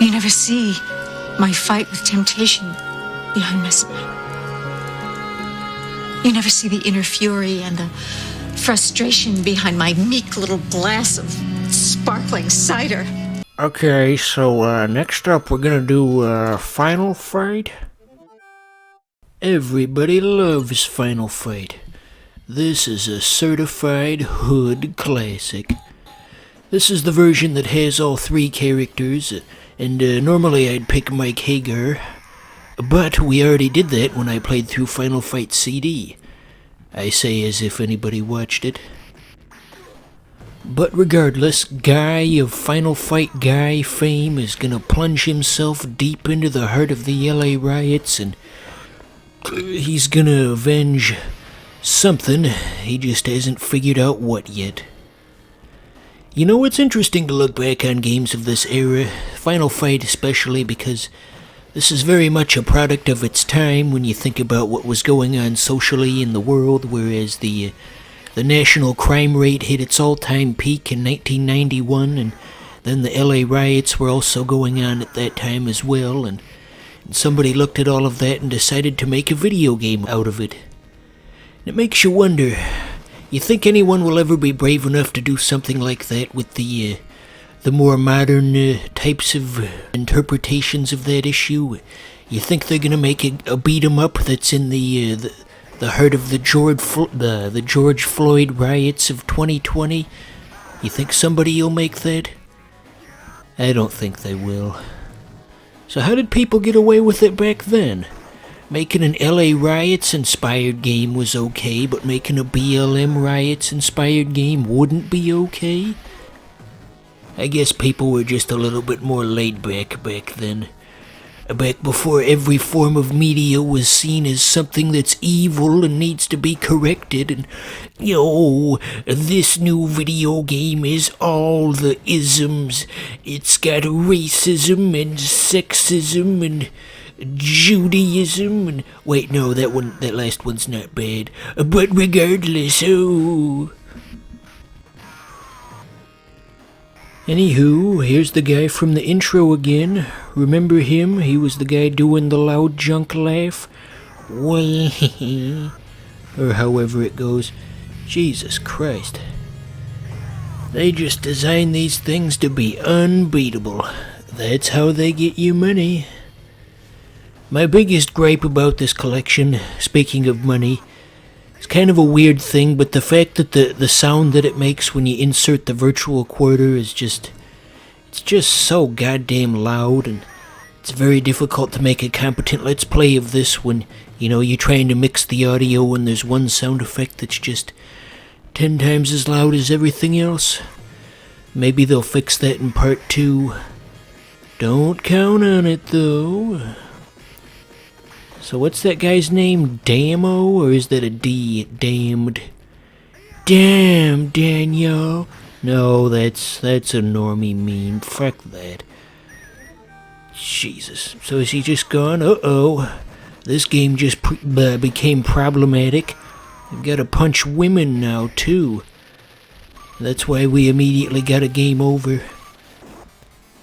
You never see my fight with temptation behind my smile. You never see the inner fury and the frustration behind my meek little glass of sparkling cider. Okay, so next up we're gonna do Final Fight. Everybody loves Final Fight. This is a certified hood classic. This is the version that has all 3 characters, and normally I'd pick Mike Hagar, but we already did that when I played through Final Fight CD. I say as if anybody watched it. But regardless, Guy of Final Fight Guy fame is gonna plunge himself deep into the heart of the LA riots, and he's gonna avenge something. He just hasn't figured out what yet. You know, it's interesting to look back on games of this era, Final Fight especially, because this is very much a product of its time when you think about what was going on socially in the world, whereas the national crime rate hit its all-time peak in 1991, and then the LA riots were also going on at that time as well, and somebody looked at all of that and decided to make a video game out of it. It makes you wonder, you think anyone will ever be brave enough to do something like that with the more modern types of interpretations of that issue? You think they're gonna make a beat-em-up that's in the heart of the George Floyd riots of 2020? You think somebody will make that? I don't think they will. So how did people get away with it back then? Making an LA riots-inspired game was okay, but making a BLM riots-inspired game wouldn't be okay? I guess people were just a little bit more laid back then. Back before every form of media was seen as something that's evil and needs to be corrected, and, this new video game is all the isms. It's got racism and sexism and Judaism and... Wait, no, that last one's not bad. But regardless, Anywho, here's the guy from the intro again. Remember him? He was the guy doing the loud junk laugh. Or however it goes. Jesus Christ. They just design these things to be unbeatable. That's how they get you money. My biggest gripe about this collection, speaking of money, it's kind of a weird thing, but the fact that the sound that it makes when you insert the virtual quarter is just so goddamn loud, and it's very difficult to make a competent Let's Play of this when, you're trying to mix the audio and there's one sound effect that's just 10 times as loud as everything else. Maybe they'll fix that in part 2. Don't count on it, though. So what's that guy's name? Damo? Or is that a D? Damned. Damn, Daniel. No, that's a normie meme. Fuck that. Jesus. So is he just gone? Uh-oh. This game just became problematic. I've got to punch women now, too. That's why we immediately got a game over.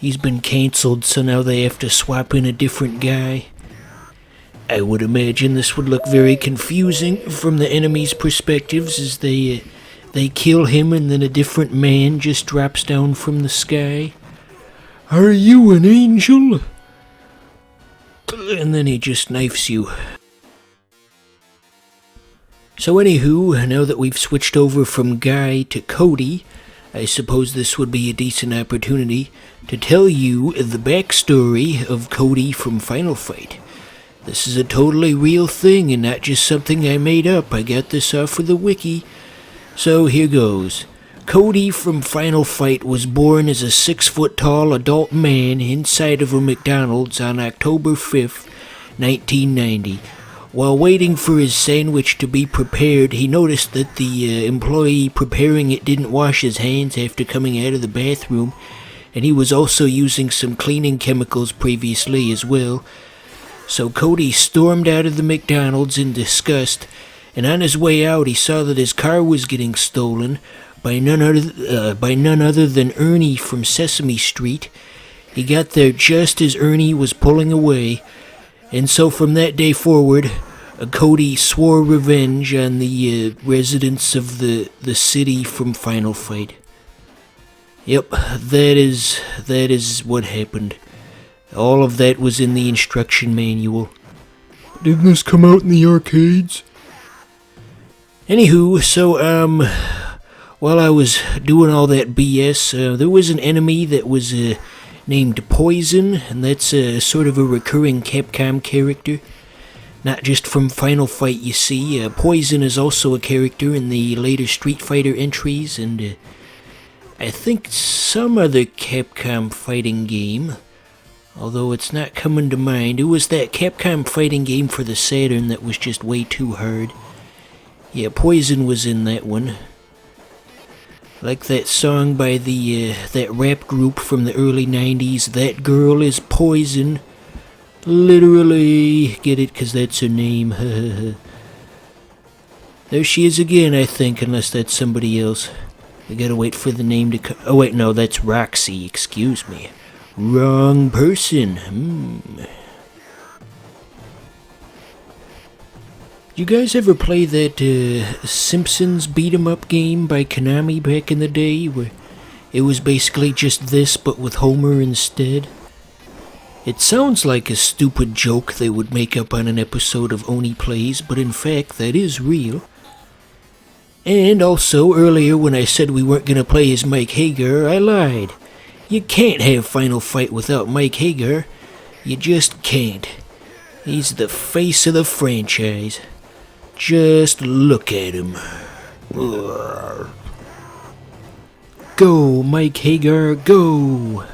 He's been cancelled, so now they have to swap in a different guy. I would imagine this would look very confusing from the enemy's perspectives as they kill him and then a different man just drops down from the sky. Are you an angel? And then he just knifes you. So anywho, now that we've switched over from Guy to Cody, I suppose this would be a decent opportunity to tell you the backstory of Cody from Final Fight. This is a totally real thing and not just something I made up. I got this off of the wiki. So here goes. Cody from Final Fight was born as a 6-foot-tall adult man inside of a McDonald's on October 5th, 1990. While waiting for his sandwich to be prepared, he noticed that the employee preparing it didn't wash his hands after coming out of the bathroom, and he was also using some cleaning chemicals previously as well. So Cody stormed out of the McDonald's in disgust, and on his way out he saw that his car was getting stolen by none other than Ernie from Sesame Street. He got there just as Ernie was pulling away, and so from that day forward, Cody swore revenge on the residents of the city from Final Fight. Yep, that is what happened. All of that was in the instruction manual. Didn't this come out in the arcades? Anywho, so, while I was doing all that BS, there was an enemy that was, named Poison, and that's, sort of a recurring Capcom character. Not just from Final Fight, you see. Poison is also a character in the later Street Fighter entries, and, I think some other Capcom fighting game. Although it's not coming to mind. It was that Capcom fighting game for the Saturn that was just way too hard. Yeah, Poison was in that one. Like that song by that rap group from the early 90s, That Girl is Poison. Literally, get it, 'cause that's her name. There she is again, I think, unless that's somebody else. I gotta wait for the name to come. Oh wait, no, that's Roxy, excuse me. Wrong person. You guys ever play that Simpsons beat-em-up game by Konami back in the day, where it was basically just this but with Homer instead? It sounds like a stupid joke they would make up on an episode of Oni Plays, but in fact that is real. And also, earlier when I said we weren't gonna play as Mike Hagar, I lied. You can't have Final Fight without Mike Hagar. You just can't. He's the face of the franchise. Just look at him. Go, Mike Hagar, go!